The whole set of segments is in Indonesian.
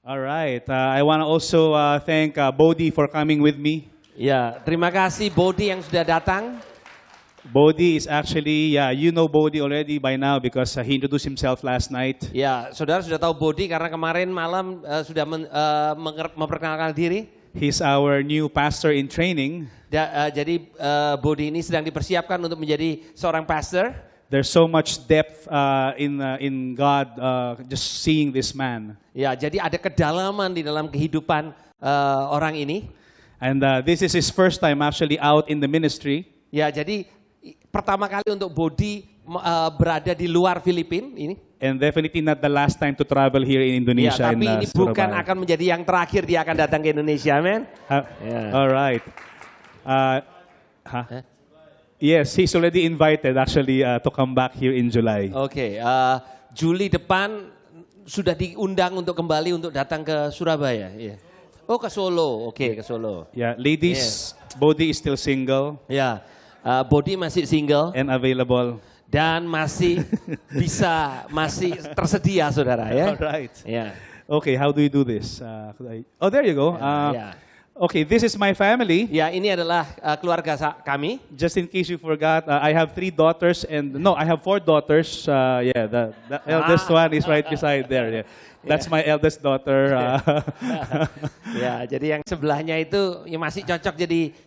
All right. I want to also thank Bodhi for coming with me. Ya, terima kasih Bodhi yang sudah datang. Bodhi is actually, you know Bodhi already by now because he introduced himself last night. Ya, saudara sudah tahu Bodhi karena kemarin malam sudah memperkenalkan diri. He's our new pastor in training. Jadi Bodhi ini sedang dipersiapkan untuk menjadi seorang pastor. There's so much depth in God just seeing this man. Ya, jadi ada kedalaman di dalam kehidupan orang ini. And this is his first time actually out in the ministry. Ya, jadi pertama kali untuk Bodhi berada di luar Filipina ini. And definitely not the last time to travel here in Indonesia. Ya, tapi ini bukan Surabaya. akan menjadi yang terakhir dia akan datang ke Indonesia, amen. All right. Yes, he's already invited actually to come back here in July. Oke, Juli depan sudah diundang untuk kembali untuk datang ke Surabaya. Yeah. Oh, ke Solo. Oke, ke Solo. Yeah, ladies, Bodhi is still single. Ya, Bodhi masih single and available. Dan masih tersedia, saudara ya. Alright. Yeah. Okay, how do you do this? Oh, there you go. Okay, this is my family. Ya, ini adalah keluarga kami. Just in case you forgot, I have 3 daughters and I have 4 daughters. The eldest one is right beside there. Yeah. That's my eldest daughter. Ya, jadi yang sebelahnya itu ya masih cocok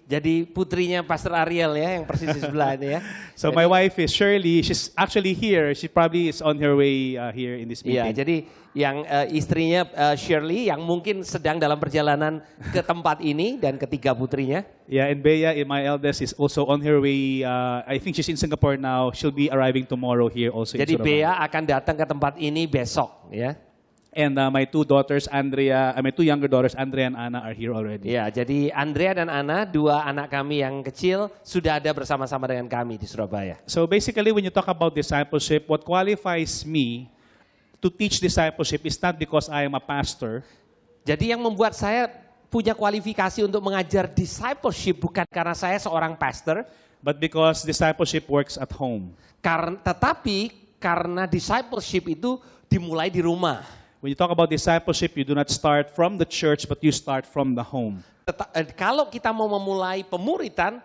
jadi putrinya Pastor Ariel ya, yang persis di sebelah ini ya. So my wife is Shirley. She's actually here. She probably is on her way here in this meeting. Ya, jadi yang istrinya Shirley yang mungkin sedang dalam perjalanan ke tempat ini dan ketiga putrinya. Yeah, and Bea, my eldest, is also on her way. I think she's in Singapore now. She'll be arriving tomorrow here also. Jadi Bea akan datang ke tempat ini besok ya. And my 2 younger daughters, Andrea and Anna, are here already. Ya, jadi Andrea dan Anna, 2 anak kami yang kecil, sudah ada bersama-sama dengan kami di Surabaya. So basically when you talk about discipleship, what qualifies me to teach discipleship is not because I am a pastor. Jadi yang membuat saya punya kualifikasi untuk mengajar discipleship bukan karena saya seorang pastor. But because discipleship works at home. Tetapi karena discipleship itu dimulai di rumah. When you talk about discipleship, you do not start from the church, but you start from the home. Kalau kita mau memulai pemuritan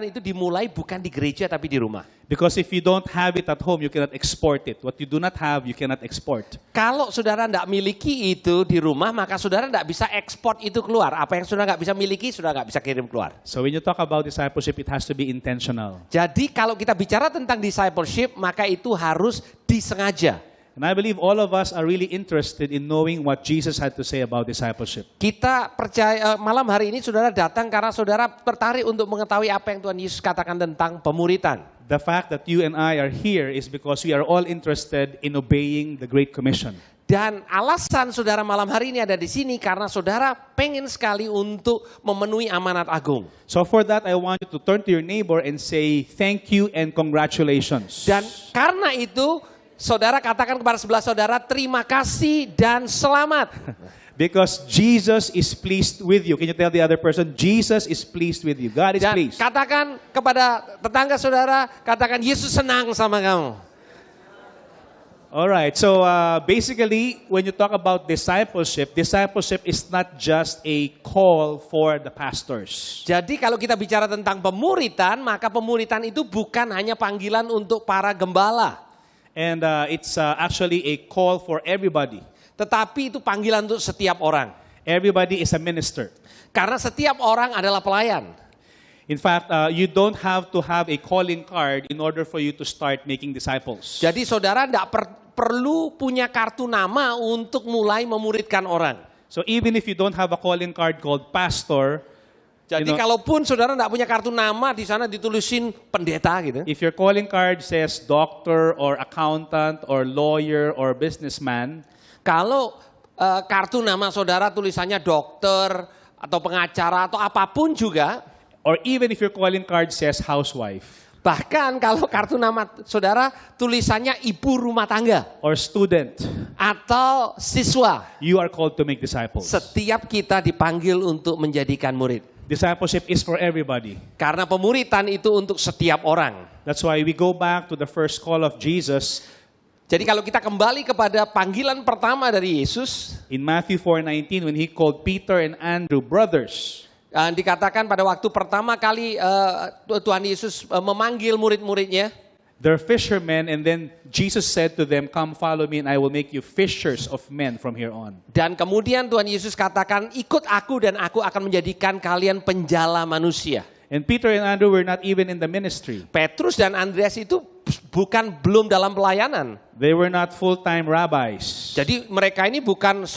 itu dimulai bukan di gereja tapi di rumah. Because if you don't have it at home, you cannot export it. What you do not have, you cannot export. Kalau saudara tidak miliki itu di rumah, maka saudara tidak bisa ekspor itu keluar. Apa yang saudara nggak bisa miliki, saudara nggak bisa kirim keluar. So when you talk about discipleship, it has to be intentional. Jadi kalau kita bicara tentang discipleship, maka itu harus disengaja. And I believe all of us are really interested in knowing what Jesus had to say about discipleship. Kita percaya malam hari ini saudara datang karena saudara tertarik untuk mengetahui apa yang Tuhan Yesus katakan tentang pemuritan. The fact that you and I are here is because we are all interested in obeying the Great Commission. Dan alasan saudara malam hari ini ada di sini karena saudara pengen sekali untuk memenuhi amanat agung. So for that I want you to turn to your neighbor and say thank you and congratulations. Dan karena itu saudara katakan kepada sebelah saudara, terima kasih dan selamat. Because Jesus is pleased with you. Can you tell the other person, Jesus is pleased with you. God is dan pleased. Katakan kepada tetangga saudara, katakan Yesus senang sama kamu. Alright, so basically when you talk about discipleship is not just a call for the pastors. Jadi kalau kita bicara tentang pemuritan, maka pemuritan itu bukan hanya panggilan untuk para gembala. And it's actually a call for everybody. Tetapi itu panggilan untuk setiap orang. Everybody is a minister. Karena setiap orang adalah pelayan. In fact, you don't have to have a calling card in order for you to start making disciples. Jadi saudara tidak perlu punya kartu nama untuk mulai memuridkan orang. So even if you don't have a calling card called pastor, jadi kalaupun saudara tidak punya kartu nama, di sana ditulisin pendeta gitu. If your calling card says doctor or accountant or lawyer or businessman, kalau kartu nama saudara tulisannya dokter atau pengacara atau apapun juga, or even if your calling card says housewife, bahkan kalau kartu nama saudara tulisannya ibu rumah tangga or student atau siswa, you are called to make disciples. Setiap kita dipanggil untuk menjadikan murid. Discipleship is for everybody. Karena pemuritan itu untuk setiap orang. That's why we go back to the first call of Jesus Jadi kalau kita kembali kepada panggilan pertama dari Yesus, In Matthew 4:19, when he called Peter and Andrew brothers, dikatakan pada waktu pertama kali Tuhan Yesus memanggil murid-muridnya, they're fishermen, and then Jesus said to them, "Come follow me and I will make you fishers of men from here on." dan kemudian Tuhan Yesus katakan, ikut aku dan aku akan menjadikan kalian penjala manusia. And Peter and Andrew were not even in the ministry. Petrus dan Andreas itu belum dalam pelayanan. They were not full-time rabbis. Jadi mereka ini bukan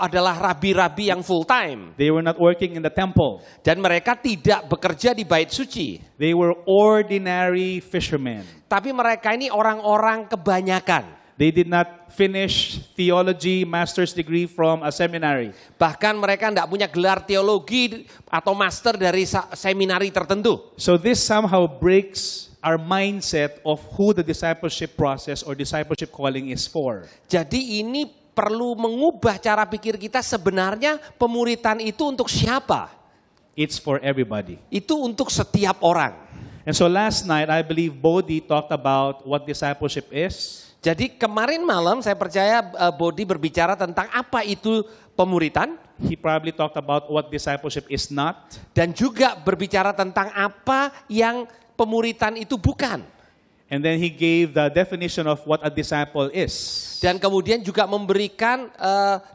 adalah rabi-rabi yang full time. They were not working in the temple. Dan mereka tidak bekerja di bait suci. They were ordinary fishermen. Tapi mereka ini orang-orang kebanyakan. They did not finish theology master's degree from a seminary. Bahkan mereka tidak punya gelar teologi atau master dari seminari tertentu. So this somehow breaks our mindset of who the discipleship process or discipleship calling is for. Jadi ini perlu mengubah cara pikir kita, sebenarnya pemuritan itu untuk siapa? It's for everybody. Itu untuk setiap orang. And so last night, I believe Bodhi talked about what discipleship is. Jadi kemarin malam saya percaya Bodhi berbicara tentang apa itu pemuritan. He probably talked about what discipleship is not. Dan juga berbicara tentang apa yang pemuritan itu bukan. And then he gave the definition of what a disciple is. Dan kemudian juga memberikan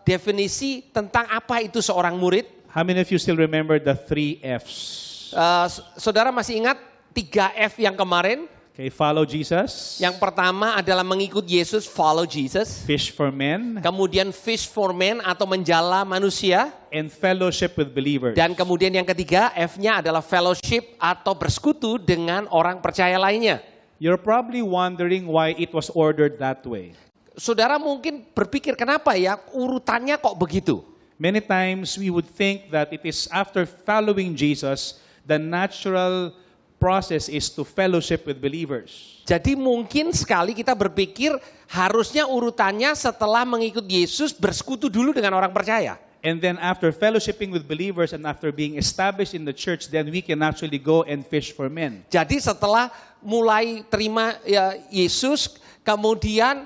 definisi tentang apa itu seorang murid. How many of you still remember the 3 F's? Saudara masih ingat 3 F yang kemarin? Okay, follow Jesus. Yang pertama adalah mengikut Yesus, follow Jesus. Fish for men. Kemudian fish for men atau menjala manusia. And fellowship with believers. Dan kemudian yang ketiga, F-nya adalah fellowship atau bersekutu dengan orang percaya lainnya. You're probably wondering why it was ordered that way. Saudara mungkin berpikir, kenapa ya urutannya kok begitu? Many times we would think that it is after following Jesus, the natural process is to fellowship with believers. Jadi mungkin sekali kita berpikir harusnya urutannya setelah mengikut Yesus bersekutu dulu dengan orang percaya. And then after fellowshipping with believers and after being established in the church, then we can actually go and fish for men. Jadi setelah mulai terima Yesus, kemudian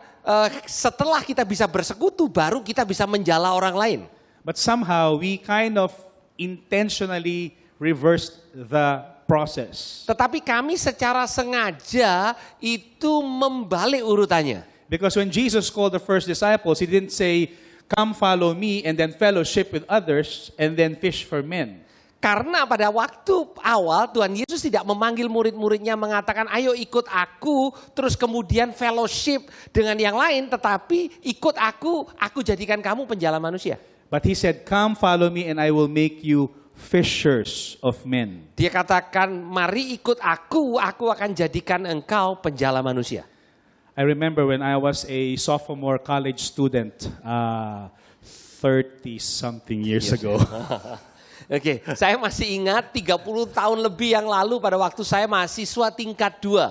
setelah kita bisa bersekutu, baru kita bisa menjala orang lain. But somehow we kind of intentionally reversed the process. Tetapi kami secara sengaja itu membalik urutannya. Because when Jesus called the first disciples, he didn't say, "Come follow me," and then fellowship with others, and then fish for men. Karena pada waktu awal Tuhan Yesus tidak memanggil murid-muridnya mengatakan, ayo ikut aku, terus kemudian fellowship dengan yang lain, tetapi ikut aku jadikan kamu penjala manusia. But he said, "Come follow me and I will make you fishers of men." Dia katakan, mari ikut aku akan jadikan engkau penjala manusia. I remember when I was a sophomore college student, 30-something years ago. Oke, saya masih ingat 30 tahun lebih yang lalu pada waktu saya mahasiswa tingkat 2.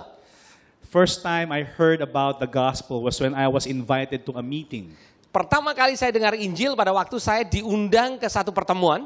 First time I heard about the gospel was when I was invited to a meeting. Pertama kali saya dengar Injil pada waktu saya diundang ke satu pertemuan.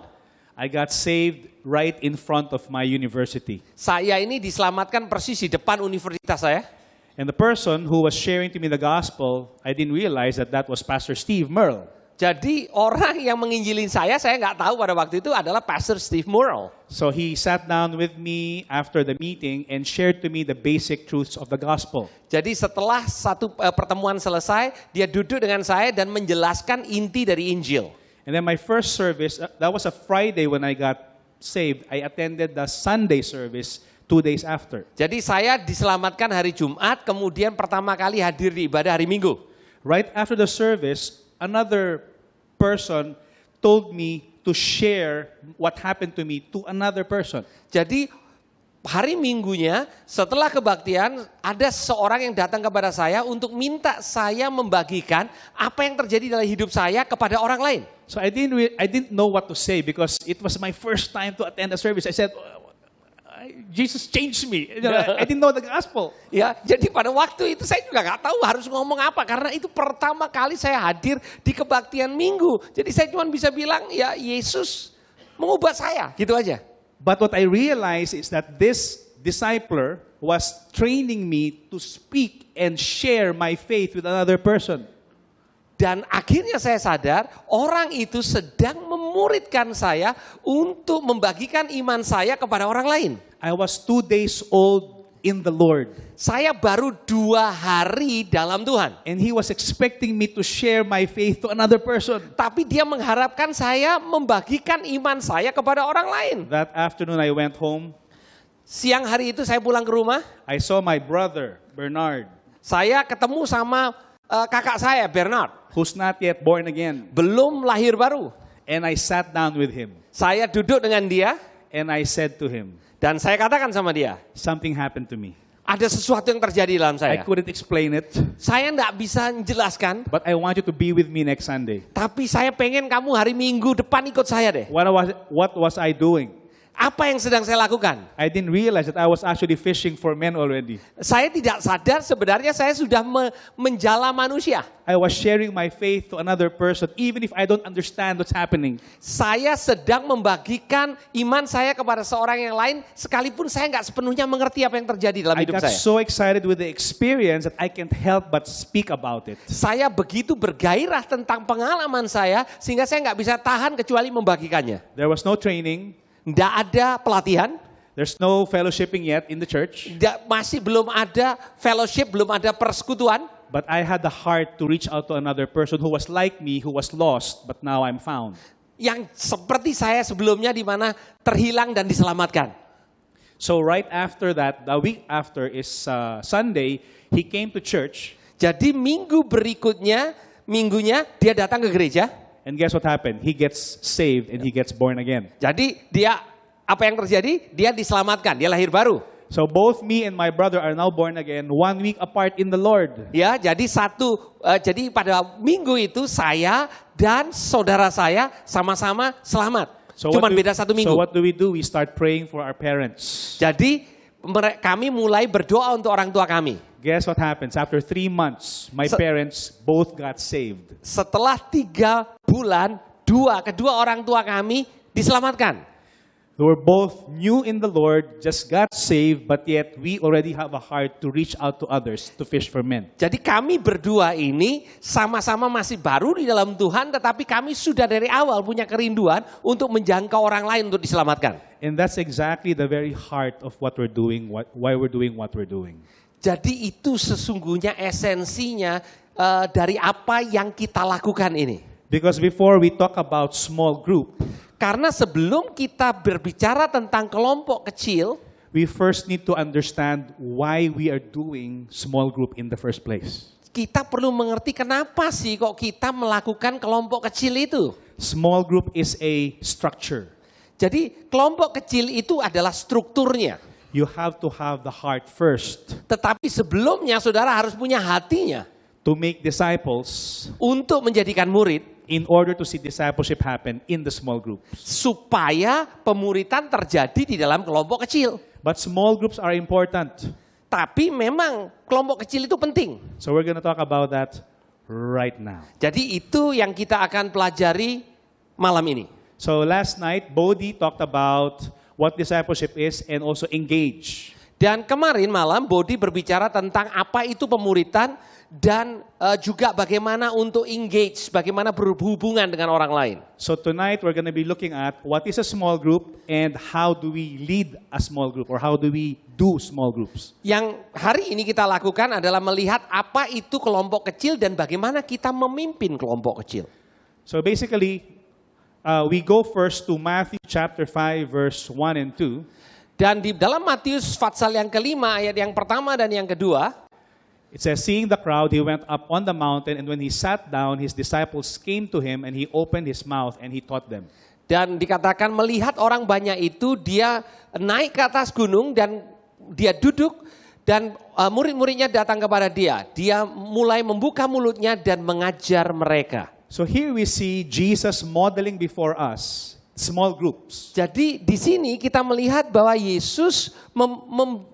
I got saved right in front of my university. Saya ini diselamatkan persis di depan universitas saya. And the person who was sharing to me the gospel, I didn't realize that was Pastor Steve Merle. Jadi orang yang menginjilin saya nggak tahu pada waktu itu adalah Pastor Steve Merle. So he sat down with me after the meeting and shared to me the basic truths of the gospel. Jadi setelah satu pertemuan selesai, dia duduk dengan saya dan menjelaskan inti dari Injil. And then my first service, that was a Friday when I got saved. I attended the Sunday service 2 days after. Jadi saya diselamatkan hari Jumat, kemudian pertama kali hadir di ibadah hari Minggu. Right after the service, another person told me to share what happened to me to another person. Jadi hari Minggunya setelah kebaktian ada seorang yang datang kepada saya untuk minta saya membagikan apa yang terjadi dalam hidup saya kepada orang lain. So I didn't know what to say because it was my first time to attend a service. I said, Jesus changed me. I didn't know the gospel. Ya, jadi pada waktu itu saya juga nggak tahu harus ngomong apa karena itu pertama kali saya hadir di kebaktian Minggu. Jadi saya cuma bisa bilang ya Yesus mengubah saya, gitu aja. But what I realized is that this discipler was training me to speak and share my faith with another person. Dan akhirnya saya sadar orang itu sedang memuridkan saya untuk membagikan iman saya kepada orang lain. I was 2 days old in the Lord. Saya baru 2 hari dalam Tuhan. And he was expecting me to share my faith to another person. Tapi dia mengharapkan saya membagikan iman saya kepada orang lain. That afternoon I went home. Siang hari itu saya pulang ke rumah. I saw my brother, Bernard. Saya ketemu sama kakak saya, Bernard. Who's not yet born again. Belum lahir baru. And I sat down with him. Saya duduk dengan dia. And I said to him, Dan saya katakan sama dia, something happened to me. ada sesuatu yang terjadi dalam I saya. couldn't explain it, Saya tidak bisa menjelaskan, but I want you to be with me next Sunday. tapi saya pengen kamu hari Minggu depan ikut saya deh. What was I doing? Apa yang sedang saya lakukan? I didn't realize that I was actually fishing for men already. Saya tidak sadar sebenarnya saya sudah menjala manusia. I was sharing my faith to another person, even if I don't understand what's happening. Saya sedang membagikan iman saya kepada seorang yang lain, sekalipun saya nggak sepenuhnya mengerti apa yang terjadi dalam I hidup got saya. so excited with the experience that I can't help but speak about it. Saya begitu bergairah tentang pengalaman saya, sehingga saya nggak bisa tahan kecuali membagikannya. There was no training. Tidak ada pelatihan, There's no fellowshipping yet in the church. masih belum ada fellowship, belum ada persekutuan. But I had the heart to reach out to another person who was like me, who was lost, but now I'm found. Yang seperti saya sebelumnya di mana terhilang dan diselamatkan. So right after that, the week after is Sunday, he came to church. Jadi minggu berikutnya, minggunya dia datang ke gereja. And guess what happened? He gets saved and he gets born again. Jadi dia, apa yang terjadi? Dia diselamatkan, dia lahir baru. So both me and my brother are now born again, 1 week apart in the Lord. Ya, jadi jadi pada minggu itu saya dan saudara saya sama-sama selamat. Cuman beda 1 minggu. So what do? We start praying for our parents. Jadi kami mulai berdoa untuk orang tua kami. Guess what happens? After 3 months, my parents both got saved. Setelah 3 bulan, kedua orang tua kami diselamatkan. They were both new in the Lord, just got saved, but yet we already have a heart to reach out to others, to fish for men. Jadi kami berdua ini sama-sama masih baru di dalam Tuhan, tetapi kami sudah dari awal punya kerinduan untuk menjangkau orang lain untuk diselamatkan. And that's exactly the very heart of what we're doing, why we're doing what we're doing. Jadi itu sesungguhnya esensinya dari apa yang kita lakukan ini. Because before we talk about small group, karena sebelum kita berbicara tentang kelompok kecil, we first need to understand why we are doing small group in the first place. Kita perlu mengerti kenapa sih kok kita melakukan kelompok kecil itu. Small group is a structure. Jadi kelompok kecil itu adalah strukturnya. You have to have the heart first. Tetapi sebelumnya saudara harus punya hatinya. To make disciples. Untuk menjadikan murid. In order to see discipleship happen in the small groups. Supaya pemuritan terjadi di dalam kelompok kecil. But small groups are important. Tapi memang kelompok kecil itu penting. So we're going to talk about that right now. Jadi itu yang kita akan pelajari malam ini. So last night, Bodhi talked about what discipleship is and also engage. Dan kemarin malam Bodhi berbicara tentang apa itu pemuritan dan juga bagaimana untuk engage, bagaimana berhubungan dengan orang lain. So tonight we're going to be looking at what is a small group and how do we lead a small group or how do we do small groups. Yang hari ini kita lakukan adalah melihat apa itu kelompok kecil dan bagaimana kita memimpin kelompok kecil. So basically we go first to Matthew chapter 5 verse 1 and 2. Dan di dalam Matius pasal yang kelima ayat yang pertama dan yang kedua. It says, seeing the crowd, he went up on the mountain, and when he sat down, his disciples came to him, and he opened his mouth, and he taught them. Dan dikatakan melihat orang banyak itu, dia naik ke atas gunung, dan dia duduk, dan murid-muridnya datang kepada dia. Dia mulai membuka mulutnya dan mengajar mereka. So here we see Jesus modeling before us small groups. Jadi di sini kita melihat bahwa Yesus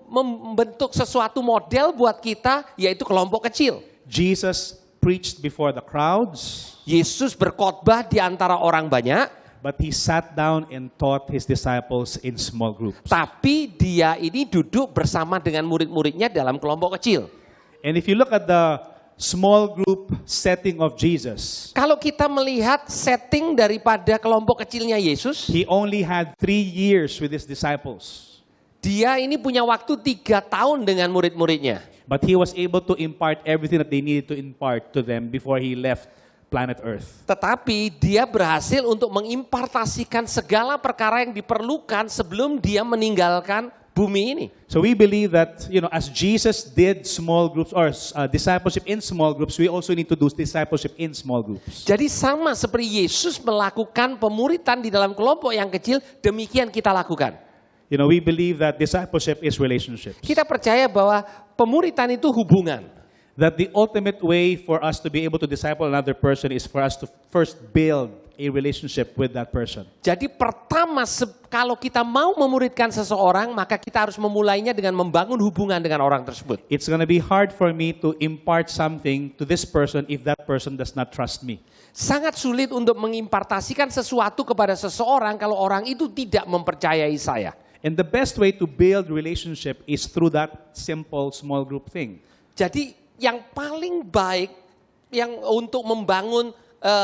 membentuk sesuatu model buat kita, yaitu kelompok kecil. Jesus preached before the crowds. Yesus berkhotbah di antara orang banyak. But he sat down and taught his disciples in small groups. Tapi dia ini duduk bersama dengan murid-muridnya dalam kelompok kecil. And if you look at the small group setting of Jesus, Kalau kita melihat setting daripada kelompok kecilnya Yesus, he only had 3 years with his disciples. dia ini punya waktu 3 tahun dengan murid-muridnya. But he was able to impart everything that they needed to impart to them before he left planet Earth. Tetapi dia berhasil untuk mengimpartasikan segala perkara yang diperlukan sebelum dia meninggalkan bumi ini. So we believe that, as Jesus did small groups or discipleship in small groups, we also need to do discipleship in small groups. Jadi sama seperti Yesus melakukan pemuritan di dalam kelompok yang kecil, demikian kita lakukan. We believe that discipleship is relationships. Kita percaya bahwa pemuritan itu hubungan. That the ultimate way for us to be able to disciple another person is for us to first build a relationship with that person. Jadi pertama, kalau kita mau memuridkan seseorang, maka kita harus memulainya dengan membangun hubungan dengan orang tersebut. It's going to be hard for me to impart something to this person if that person does not trust me. Sangat sulit untuk mengimpartasikan sesuatu kepada seseorang kalau orang itu tidak mempercayai saya. And the best way to build relationship is through that simple small group thing. Jadi yang paling baik yang untuk membangun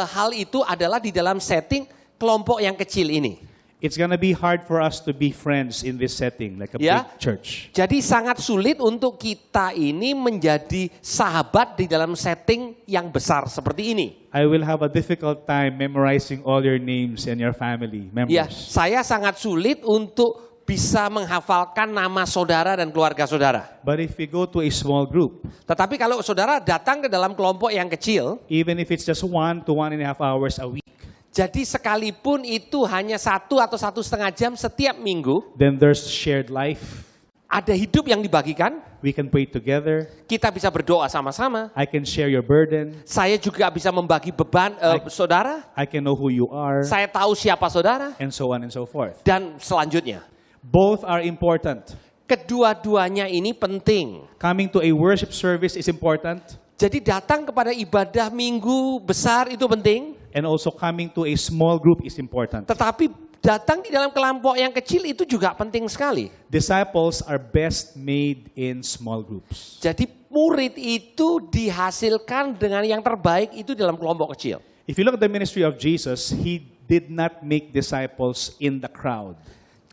hal itu adalah di dalam setting kelompok yang kecil ini. It's gonna be hard for us to be friends in this setting, like a Ya. big church. Jadi sangat sulit untuk kita ini menjadi sahabat di dalam setting yang besar seperti ini. I will have a difficult time memorizing all your names and your family members. Ya, saya sangat sulit untuk bisa menghafalkan nama saudara dan keluarga saudara. But if we go to a small group, Tetapi kalau saudara datang ke dalam kelompok yang kecil, even if it's just 1 to 1.5 hours a week, jadi sekalipun itu hanya 1 atau 1,5 jam setiap minggu, then there's shared life. ada hidup yang dibagikan, We can pray together. kita bisa berdoa sama-sama. I can share your burden. Saya juga bisa membagi beban saudara. I can know who you are, Saya tahu siapa saudara. and so on and so forth. Dan selanjutnya, Both are important. kedua-duanya ini penting. Coming to a worship service is important, Jadi datang kepada ibadah minggu besar itu penting. and also coming to a small group is important. Tetapi datang di dalam kelompok yang kecil itu juga penting sekali. Disciples are best made in small groups. Jadi murid itu dihasilkan dengan yang terbaik itu dalam kelompok kecil. If you look at the ministry of Jesus, he did not make disciples in the crowd.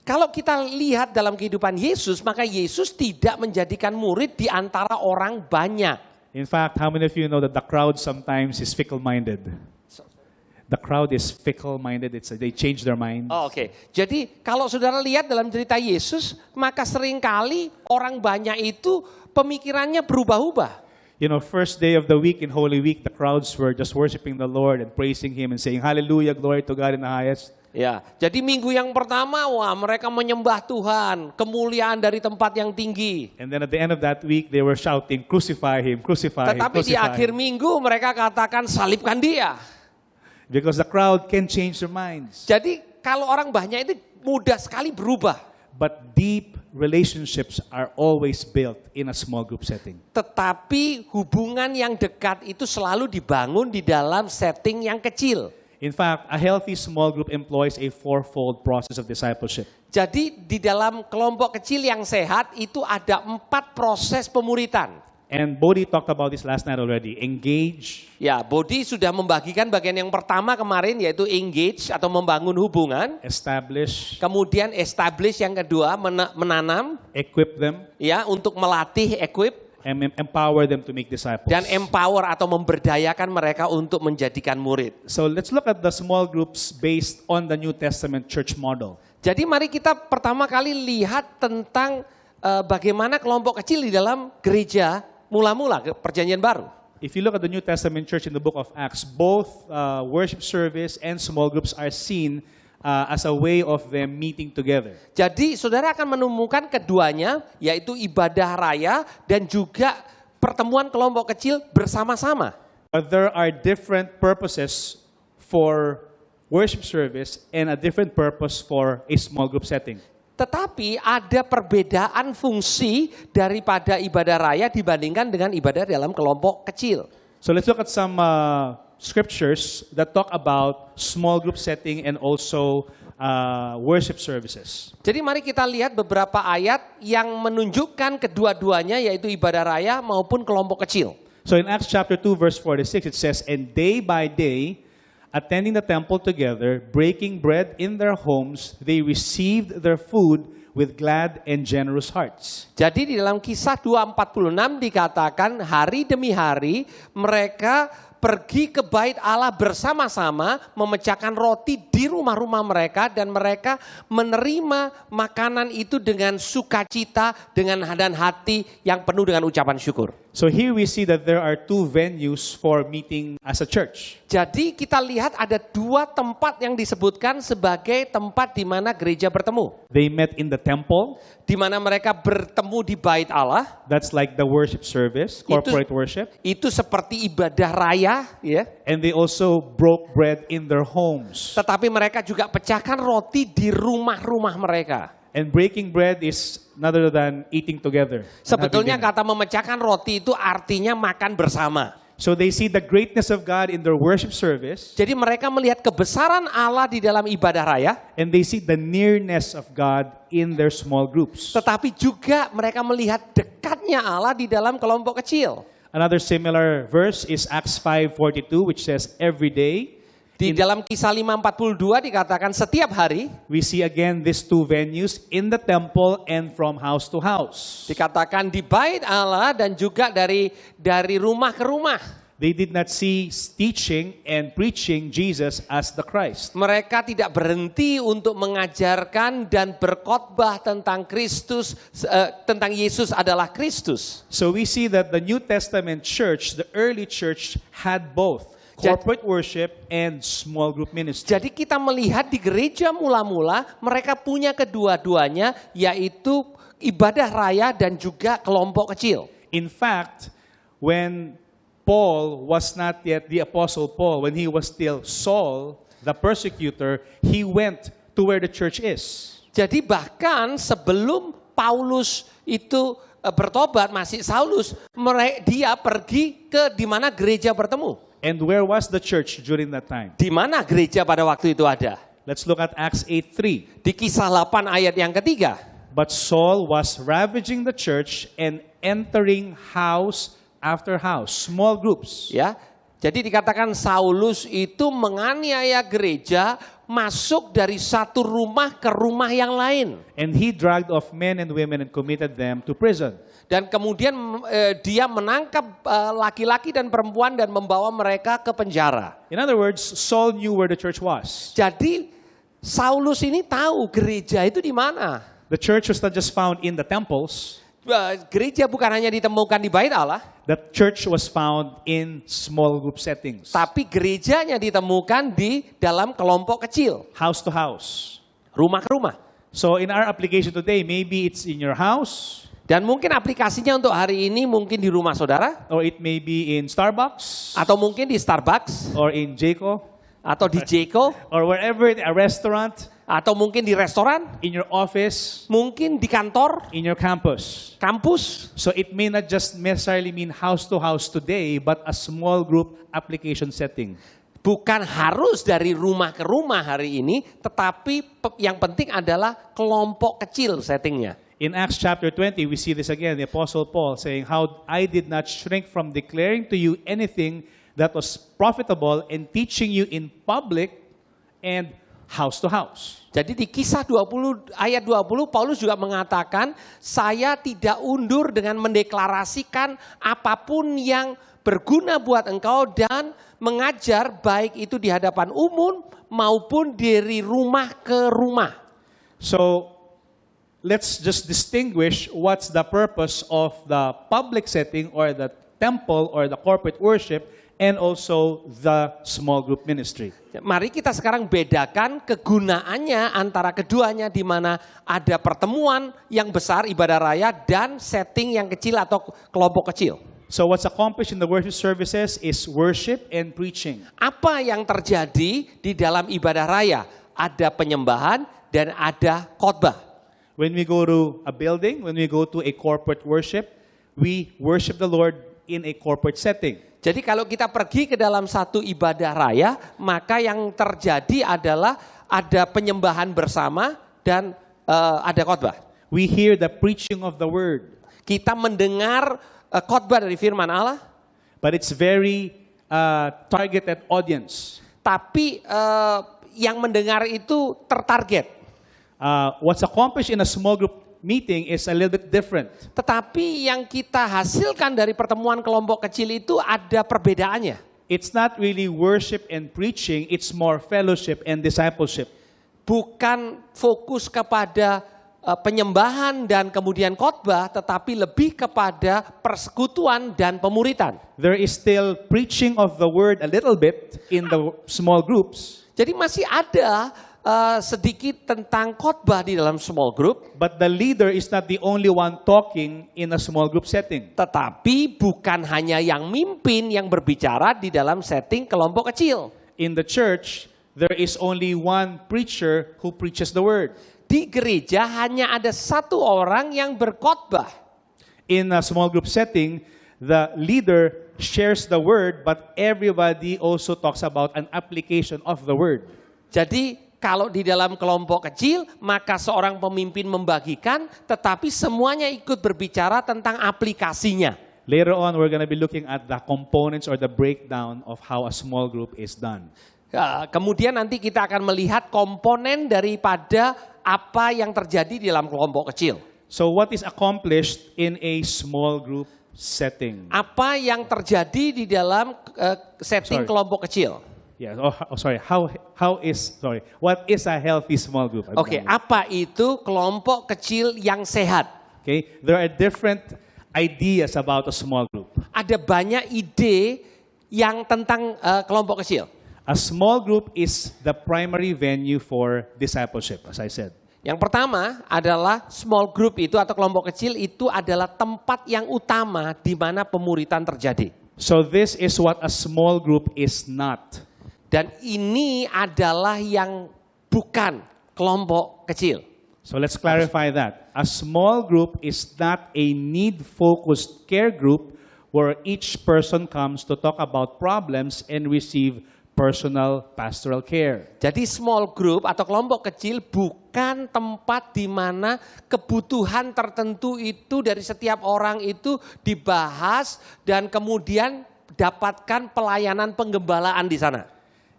Kalau kita lihat dalam kehidupan Yesus, maka Yesus tidak menjadikan murid di antara orang banyak. In fact, how many of you know that the crowd sometimes is fickle-minded? The crowd is fickle-minded. They change their minds. Oh, Oke. Jadi kalau saudara lihat dalam cerita Yesus, maka seringkali orang banyak itu pemikirannya berubah-ubah. First day of the week in Holy Week, the crowds were just worshiping the Lord and praising Him and saying, Hallelujah, glory to God in the highest. Ya, jadi minggu yang pertama, wah mereka menyembah Tuhan, kemuliaan dari tempat yang tinggi. And then at the end of that week, they were shouting, Crucify Him, crucify Him, Tetapi di crucify akhir Him. minggu mereka katakan salibkan dia. Because the crowd can change their minds. Jadi kalau orang banyak itu mudah sekali berubah. But deep relationships are always built in a small group setting. Tetapi hubungan yang dekat itu selalu dibangun di dalam setting yang kecil. In fact, a healthy small group employs a fourfold process of discipleship. Jadi di dalam kelompok kecil yang sehat itu ada 4 proses pemuritan. And Bodhi talked about this last night already. Engage, Ya, Bodhi sudah membagikan bagian yang pertama kemarin yaitu engage atau membangun hubungan. establish, Kemudian establish yang kedua menanam equip them, ya untuk melatih equip and empower them to make disciples. dan empower atau memberdayakan mereka untuk menjadikan murid. So let's look at the small groups based on the New Testament church model. Jadi mari kita pertama kali lihat tentang bagaimana kelompok kecil di dalam gereja mula-mula perjanjian baru. If you look at the New Testament church in the book of Acts, both worship service and small groups are seen as a way of them meeting together. Jadi saudara akan menemukan keduanya yaitu ibadah raya dan juga pertemuan kelompok kecil bersama-sama. But there are different purposes for worship service and a different purpose for a small group setting. Tetapi ada perbedaan fungsi daripada ibadah raya dibandingkan dengan ibadah dalam kelompok kecil. So let's look at some scriptures that talk about small group setting and also worship services. Jadi mari kita lihat beberapa ayat yang menunjukkan kedua-duanya, yaitu ibadah raya maupun kelompok kecil. So in Acts chapter 2 verse 46 it says, "And day by day, attending the temple together, breaking bread in their homes, they received their food with glad and generous hearts." Jadi di dalam Kisah 2:46 dikatakan hari demi hari mereka pergi ke bait Allah bersama-sama, memecahkan roti di rumah-rumah mereka, dan mereka menerima makanan itu dengan sukacita, dengan dan hati yang penuh dengan ucapan syukur. So here we see that there are two venues for meeting as a church. Jadi kita lihat ada dua tempat yang disebutkan sebagai tempat di mana gereja bertemu. They met in the temple. Di mana mereka bertemu di bait Allah. That's like the worship service, corporate worship. Itu seperti ibadah raya, ya. And they also broke bread in their homes. Tetapi mereka juga pecahkan roti di rumah-rumah mereka. And breaking bread is none other than eating together. Sebetulnya kata memecahkan roti itu artinya makan bersama. So they see the greatness of God in their worship service. Jadi mereka melihat kebesaran Allah di dalam ibadah raya. And they see the nearness of God in their small groups. Tetapi juga mereka melihat dekatnya Allah di dalam kelompok kecil. Another similar verse is Acts 5:42, which says every day. Di dalam Kisah 5:42 dikatakan setiap hari. We see again these two venues in the temple and from house to house. Dikatakan di bait Allah dan juga dari rumah ke rumah. They did not see teaching and preaching Jesus as the Christ. Mereka tidak berhenti untuk mengajarkan dan berkhotbah tentang Kristus, tentang Yesus adalah Kristus. So we see that the New Testament church, the early church, had both corporate worship and small group ministry. Jadi kita melihat di gereja mula-mula mereka punya kedua-duanya, yaitu ibadah raya dan juga kelompok kecil. In fact, when Paul was not yet the Apostle Paul, when he was still Saul, the persecutor, he went to where the church is. Jadi bahkan sebelum Paulus itu bertobat, masih Saulus, dia pergi ke di mana gereja bertemu. And where was the church during that time? Di mana gereja pada waktu itu ada? Let's look at Acts 8:3. Di Kisah 8 ayat yang ketiga. But Saul was ravaging the church and entering house after house, small groups. Ya. Jadi dikatakan Saulus itu menganiaya gereja, masuk dari satu rumah ke rumah yang lain. And he dragged off men and women and committed them to prison. Dan kemudian dia menangkap laki-laki dan perempuan dan membawa mereka ke penjara. In other words, Saul knew where the church was. Jadi Saulus ini tahu gereja itu di mana. The church was not just found in the temples. Gereja bukan hanya ditemukan di bait Allah. The church was found in small group settings. Tapi gerejanya ditemukan di dalam kelompok kecil. House to house. Rumah ke rumah. So in our application today, maybe it's in your house. Dan mungkin aplikasinya untuk hari ini mungkin di rumah saudara. Or it may be in Starbucks. Atau mungkin di Starbucks. Or in Jayco. Atau di Jayco. Or wherever, a restaurant. Atau mungkin di restoran. In your office. Mungkin di kantor. In your campus. Kampus. So it may not just necessarily mean house to house today, but a small group application setting. Bukan harus dari rumah ke rumah hari ini, tetapi yang penting adalah kelompok kecil settingnya. In Acts chapter 20, we see this again, the Apostle Paul saying, how I did not shrink from declaring to you anything that was profitable and teaching you in public and house to house. Jadi di Kisah 20 ayat 20 Paulus juga mengatakan, saya tidak undur dengan mendeklarasikan apapun yang berguna buat engkau dan mengajar baik itu di hadapan umum maupun dari rumah ke rumah. So let's just distinguish what's the purpose of the public setting or the temple or the corporate worship and also the small group ministry. Mari kita sekarang bedakan kegunaannya antara keduanya, di mana ada pertemuan yang besar ibadah raya dan setting yang kecil atau kelompok kecil. So what's accomplished in the worship services is worship and preaching. Apa yang terjadi di dalam ibadah raya? Ada penyembahan dan ada khotbah. When we go to a building, when we go to a corporate worship, we worship the Lord in a corporate setting. Jadi kalau kita pergi ke dalam satu ibadah raya, maka yang terjadi adalah ada penyembahan bersama dan ada khotbah. We hear the preaching of the word, Kita mendengar khotbah dari firman Allah, but it's very targeted audience. tapi yang mendengar itu tertarget. What's accomplished in a small group meeting is a little bit different. Tetapi yang kita hasilkan dari pertemuan kelompok kecil itu ada perbedaannya. It's not really worship and preaching, it's more fellowship and discipleship. Bukan fokus kepada penyembahan dan kemudian khotbah, tetapi lebih kepada persekutuan dan pemuritan. There is still preaching of the word a little bit in the small groups, Jadi masih ada sedikit tentang khotbah di dalam small group, but the leader is not the only one talking in a small group setting. tetapi bukan hanya yang mimpin yang berbicara di dalam setting kelompok kecil. In the church, there is only one preacher who preaches the word. Di gereja hanya ada satu orang yang berkhotbah. In a small group setting, the leader shares the word, but everybody also talks about an application of the word. Jadi kalau di dalam kelompok kecil, maka seorang pemimpin membagikan, tetapi semuanya ikut berbicara tentang aplikasinya. Later on, we're going to be looking at the components or the breakdown of how a small group is done. Kemudian nanti kita akan melihat komponen daripada apa yang terjadi di dalam kelompok kecil. So what is accomplished in a small group setting? Apa yang terjadi di dalam setting Sorry. kelompok kecil? Yeah. Sorry. What is a healthy small group? Oke, apa itu kelompok kecil yang sehat? Okay. There are different ideas about a small group. Ada banyak ide yang tentang kelompok kecil. A small group is the primary venue for discipleship, as I said. Yang pertama adalah small group itu atau kelompok kecil itu adalah tempat yang utama di mana pemuritan terjadi. So this is what a small group is not. Dan ini adalah yang bukan kelompok kecil. So let's clarify that. A small group is not a need-focused care group where each person comes to talk about problems and receive personal pastoral care. Jadi small group atau kelompok kecil bukan tempat di mana kebutuhan tertentu itu dari setiap orang itu dibahas dan kemudian dapatkan pelayanan penggembalaan di sana.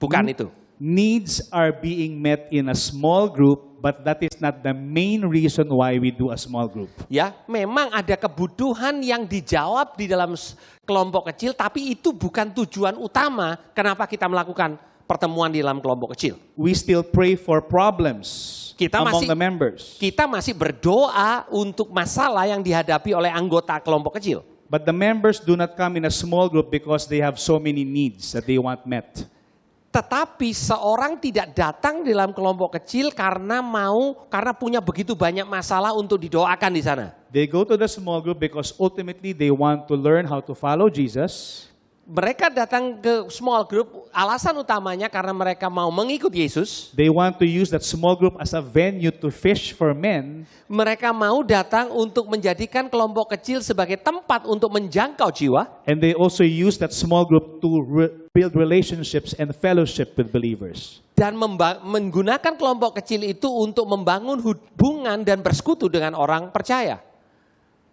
Bukan itu. Needs are being met in a small group, but that is not the main reason why we do a small group. Ya, memang ada kebutuhan yang dijawab di dalam kelompok kecil, tapi itu bukan tujuan utama kenapa kita melakukan pertemuan di dalam kelompok kecil. We still pray for problems among the members. Kita masih berdoa untuk masalah yang dihadapi oleh anggota kelompok kecil. But the members do not come in a small group because they have so many needs that they want met. Tetapi seorang tidak datang di dalam kelompok kecil karena punya begitu banyak masalah untuk didoakan di sana. They go to the small group because ultimately they want to learn how to follow Jesus. Mereka datang ke small group, alasan utamanya karena mereka mau mengikut Yesus. They want to use that small group as a venue to fish for men. Mereka mau datang untuk menjadikan kelompok kecil sebagai tempat untuk menjangkau jiwa. And they also use that small group to build relationships and fellowship with believers. Dan menggunakan kelompok kecil itu untuk membangun hubungan dan bersekutu dengan orang percaya.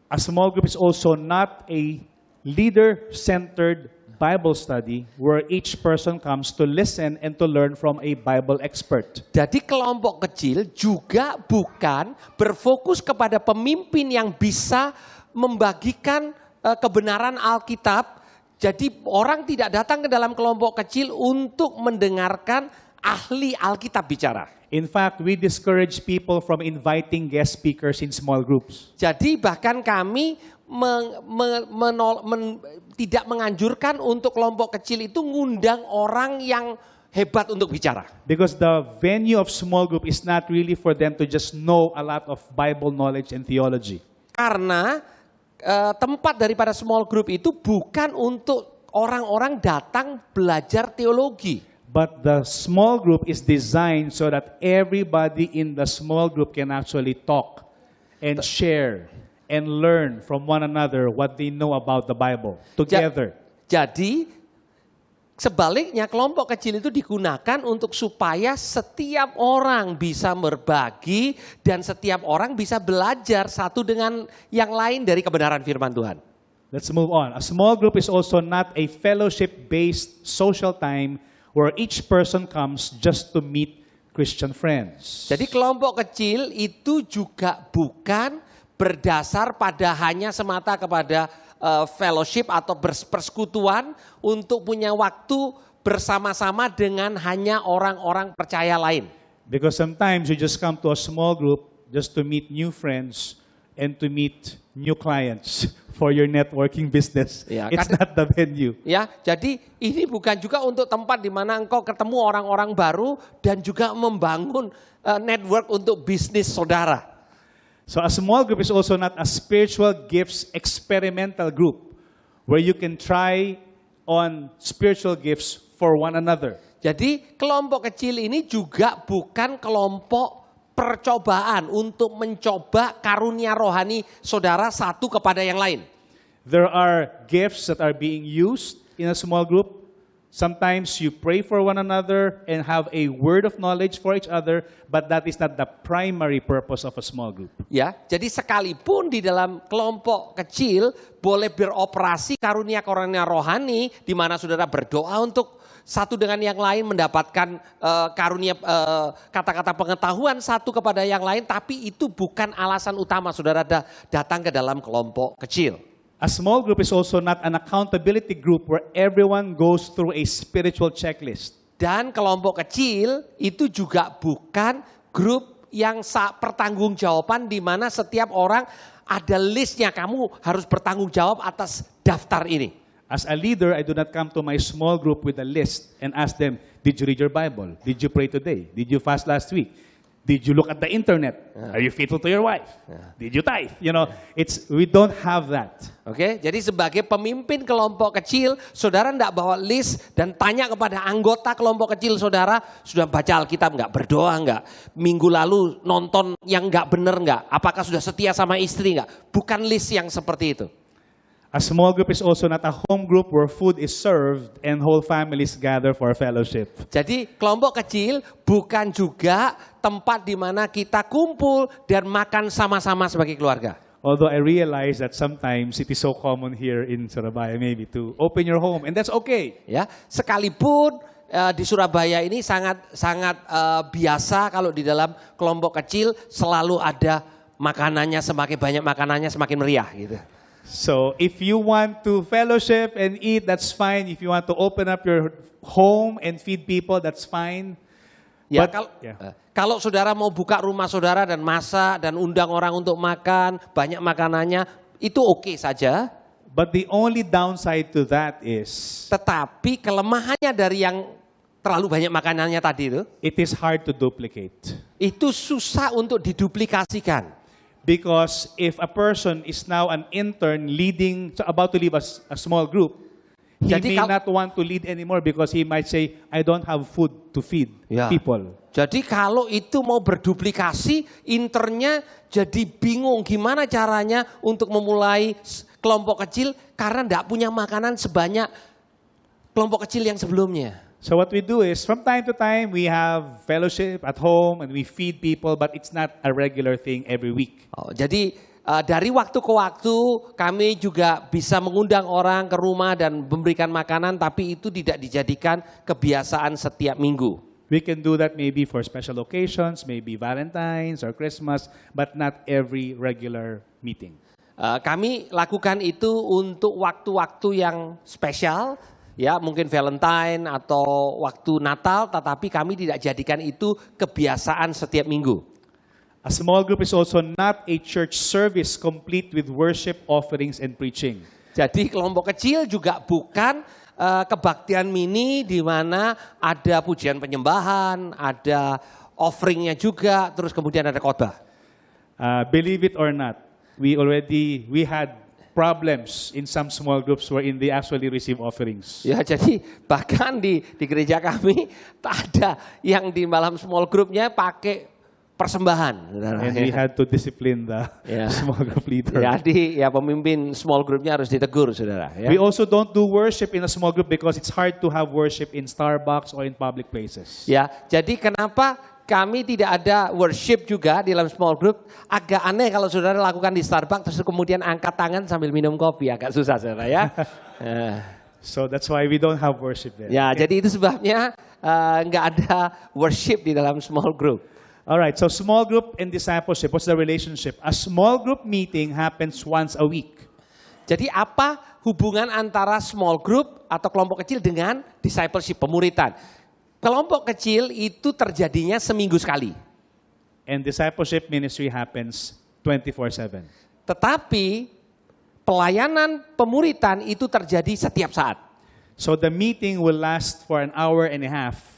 A small group is also not a leader-centered Bible study where each person comes to listen and to learn from a Bible expert. Jadi kelompok kecil juga bukan berfokus kepada pemimpin yang bisa membagikan kebenaran Alkitab. Jadi orang tidak datang ke dalam kelompok kecil untuk mendengarkan ahli Alkitab bicara. In fact, we discourage people from inviting guest speakers in small groups. Jadi bahkan kami tidak menganjurkan untuk kelompok kecil itu ngundang orang yang hebat untuk bicara. Because the venue of small group is not really for them to just know a lot of Bible knowledge and theology. Karena tempat daripada small group itu bukan untuk orang-orang datang belajar teologi. But the small group is designed so that everybody in the small group can actually talk and share and learn from one another what they know about the Bible together. Jadi sebaliknya kelompok kecil itu digunakan untuk supaya setiap orang bisa berbagi dan setiap orang bisa belajar satu dengan yang lain dari kebenaran firman Tuhan. Let's move on. A small group is also not a fellowship-based social time where each person comes just to meet Christian friends. Jadi kelompok kecil itu juga bukan berdasar pada hanya semata kepada fellowship atau persekutuan untuk punya waktu bersama-sama dengan hanya orang-orang percaya lain. Because sometimes you just come to a small group just to meet new friends and to meet new clients for your networking business. Ya, It's not the venue. Ya, jadi ini bukan juga untuk tempat di mana engkau ketemu orang-orang baru dan juga membangun network untuk bisnis saudara. So a small group is also not a spiritual gifts experimental group where you can try on spiritual gifts for one another. Jadi kelompok kecil ini juga bukan kelompok percobaan untuk mencoba karunia rohani saudara satu kepada yang lain. There are gifts that are being used in a small group. Sometimes you pray for one another and have a word of knowledge for each other, but that is not the primary purpose of a small group. Ya, jadi sekalipun di dalam kelompok kecil boleh beroperasi karunia-karunia rohani di mana saudara berdoa untuk satu dengan yang lain mendapatkan karunia kata-kata pengetahuan satu kepada yang lain, tapi itu bukan alasan utama saudara datang ke dalam kelompok kecil. A small group is also not an accountability group where everyone goes through a spiritual checklist. Dan kelompok kecil itu juga bukan grup yang pertanggungjawaban di mana setiap orang ada listnya, kamu harus bertanggung jawab atas daftar ini. As a leader, I do not come to my small group with a list and ask them, did you read your Bible? Did you pray today? Did you fast last week? Did you look at the internet? Are you faithful to your wife? Did you tithe? You know, we don't have that. Oke, jadi sebagai pemimpin kelompok kecil, saudara tidak bawa list dan tanya kepada anggota kelompok kecil saudara, sudah baca Alkitab nggak, berdoa nggak, minggu lalu nonton yang nggak bener nggak, apakah sudah setia sama istri nggak? Bukan list yang seperti itu. A small group is also not a home group where food is served and whole families gather for fellowship. Jadi kelompok kecil bukan juga tempat di mana kita kumpul dan makan sama-sama sebagai keluarga. Although I realize that sometimes it is so common here in Surabaya maybe to open your home, and that's okay. Ya, sekalipun di Surabaya ini sangat biasa kalau di dalam kelompok kecil selalu ada makanannya, semakin banyak makanannya semakin meriah gitu. So if you want to fellowship and eat, that's fine. If you want to open up your home and feed people, that's fine. Ya, But, kalau saudara mau buka rumah saudara dan masak dan undang orang untuk makan, banyak makanannya, itu oke saja. But the only downside to that is, Tetapi kelemahannya dari yang terlalu banyak makanannya tadi it is hard to duplicate. itu susah untuk diduplikasikan. Because if a person is now an intern about to leave a small group, he Jadi may not want to lead anymore because he might say, I don't have food to feed people. Jadi kalau itu mau berduplikasi, internnya jadi bingung gimana caranya untuk memulai kelompok kecil karena tidak punya makanan sebanyak kelompok kecil yang sebelumnya. So what we do is, from time to time, we have fellowship at home and we feed people, but it's not a regular thing every week. Jadi dari waktu ke waktu kami juga bisa mengundang orang ke rumah dan memberikan makanan, tapi itu tidak dijadikan kebiasaan setiap minggu. We can do that maybe for special occasions, maybe Valentine's or Christmas, but not every regular meeting. Kami lakukan itu untuk waktu-waktu yang spesial, ya mungkin Valentine atau waktu Natal, tetapi kami tidak jadikan itu kebiasaan setiap minggu. A small group is also not a church service complete with worship, offerings, and preaching. Jadi kelompok kecil juga bukan kebaktian mini di mana ada pujian penyembahan, ada offeringnya juga, terus kemudian ada khotbah. Believe it or not, we had problems in some small groups wherein they actually receive offerings. Ya, jadi bahkan di gereja kami tak ada yang di dalam small groupnya pakai persembahan. Saudara. And we had to discipline the Yeah. small group leader. Jadi ya pemimpin small groupnya harus ditegur, saudara. Ya. We also don't do worship in a small group because it's hard to have worship in Starbucks or in public places. Ya, jadi kenapa kami tidak ada worship juga di dalam small group? Agak aneh kalau saudara lakukan di Starbucks terus kemudian angkat tangan sambil minum kopi, agak susah, saudara ya. So that's why we don't have worship there. Ya, jadi itu sebabnya nggak ada worship di dalam small group. All right, so small group and discipleship, what's the relationship? A small group meeting happens once a week. Jadi apa hubungan antara small group atau kelompok kecil dengan discipleship, pemuritan? Kelompok kecil itu terjadinya seminggu sekali. And discipleship ministry happens 24/7. Tetapi pelayanan pemuritan itu terjadi setiap saat. So the meeting will last for an hour and a half.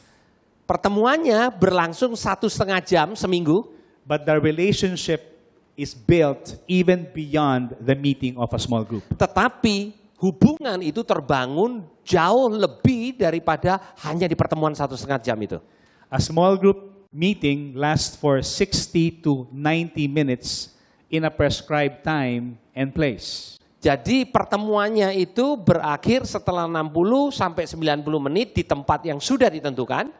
Pertemuannya berlangsung 1,5 jam seminggu. But the relationship is built even beyond the meeting of a small group. Tetapi hubungan itu terbangun jauh lebih daripada hanya di pertemuan 1,5 jam itu. A small group meeting lasts for 60 to 90 minutes in a prescribed time and place. Jadi pertemuannya itu berakhir setelah 60 sampai 90 menit di tempat yang sudah ditentukan.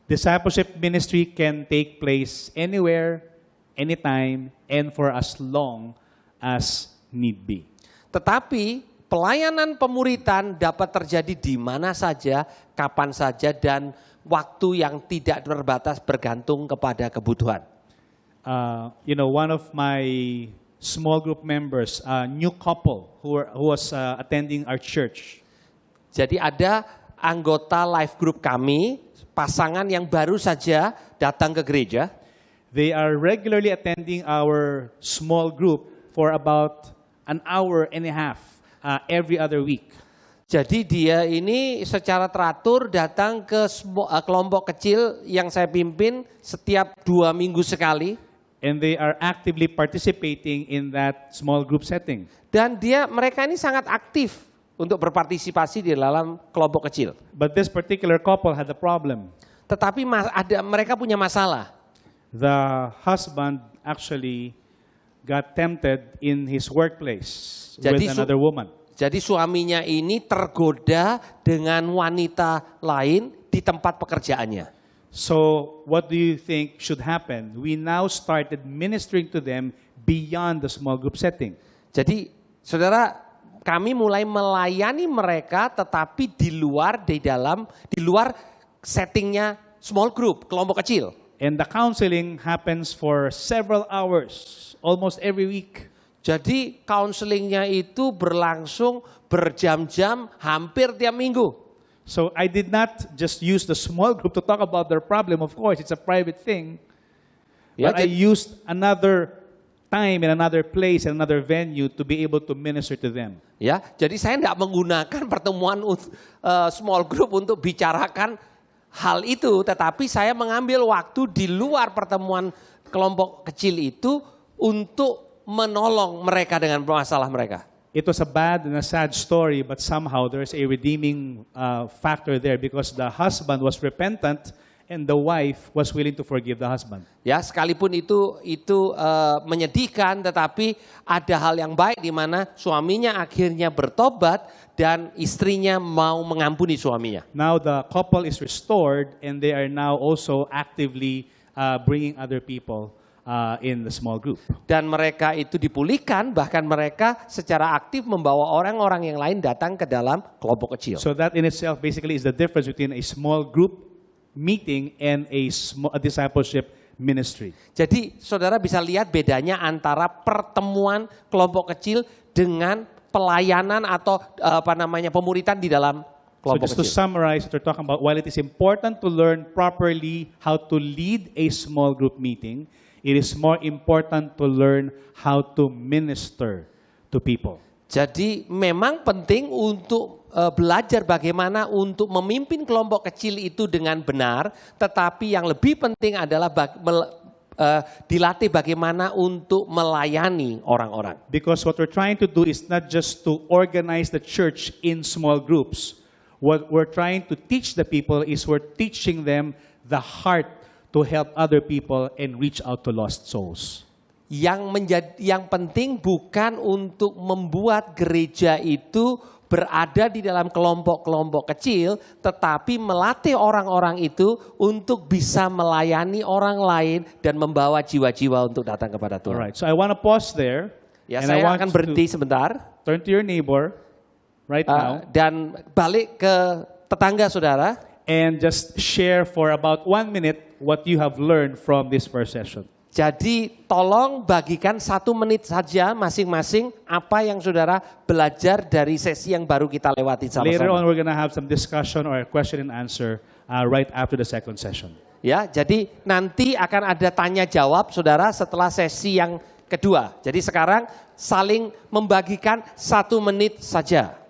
Discipleship ministry can take place anywhere, anytime, and for as long as need be. Tetapi pelayanan pemuritan dapat terjadi di mana saja, kapan saja, dan waktu yang tidak terbatas bergantung kepada kebutuhan. One of my small group members, a new couple who was attending our church. Jadi ada anggota life group kami, pasangan yang baru saja datang ke gereja. They are regularly attending our small group for about an hour and a half every other week. Jadi dia ini secara teratur datang ke kelompok kecil yang saya pimpin setiap 2 minggu sekali. And they are actively participating in that small group setting. Dan mereka ini sangat aktif untuk berpartisipasi di dalam kelompok kecil. But this particular couple had a problem. Tetapi mereka punya masalah. The husband actually got tempted in his workplace with another woman. Jadi suaminya ini tergoda dengan wanita lain di tempat pekerjaannya. So what do you think should happen? We now started ministering to them beyond the small group setting. Jadi saudara, kami mulai melayani mereka tetapi di luar settingnya small group, kelompok kecil. And the counseling happens for several hours, almost every week. Jadi counselingnya itu berlangsung berjam-jam hampir tiap minggu. So I did not just use the small group to talk about their problem. Of course, it's a private thing. Ya, but I used another time in another place and another venue to be able to minister to them. Ya, jadi saya tidak menggunakan pertemuan small group untuk bicarakan hal itu, tetapi saya mengambil waktu di luar pertemuan kelompok kecil itu untuk menolong mereka dengan masalah mereka. It was a bad and a sad story, but somehow there's a redeeming factor there because the husband was repentant and the wife was willing to forgive the husband. Ya, sekalipun itu menyedihkan, tetapi ada hal yang baik di mana suaminya akhirnya bertobat dan istrinya mau mengampuni suaminya. Now the couple is restored and they are now also actively bringing other people in the small group. Dan mereka itu dipulihkan, bahkan mereka secara aktif membawa orang-orang yang lain datang ke dalam kelompok kecil. So that in itself basically is the difference between a small group meeting and a discipleship ministry. Jadi saudara bisa lihat bedanya antara pertemuan kelompok kecil dengan pelayanan atau pemuritan di dalam So kelompok just to kecil. summarize what we're talking about, while it is important to learn properly how to lead a small group meeting, it is more important to learn how to minister to people. Jadi memang penting untuk belajar bagaimana untuk memimpin kelompok kecil itu dengan benar, tetapi yang lebih penting adalah dilatih bagaimana untuk melayani orang-orang. Because what we're trying to do is not just to organize the church in small groups. What we're trying to teach the people is we're teaching them the heart to help other people and reach out to lost souls. Yang penting bukan untuk membuat gereja itu berada di dalam kelompok-kelompok kecil, tetapi melatih orang-orang itu untuk bisa melayani orang lain dan membawa jiwa-jiwa untuk datang kepada Tuhan. Alright, so I want to pause there. Ya, and I saya want akan you berhenti to sebentar turn to your neighbor right now dan balik ke tetangga saudara. and just share for about 1 minute what you have learned from this first session. Jadi tolong bagikan 1 menit saja masing-masing apa yang saudara belajar dari sesi yang baru kita lewati Later sama-sama. on, we're going to have some discussion or a question and answer right after the second session. Ya, jadi nanti akan ada tanya jawab saudara setelah sesi yang kedua. Jadi sekarang saling membagikan 1 menit saja.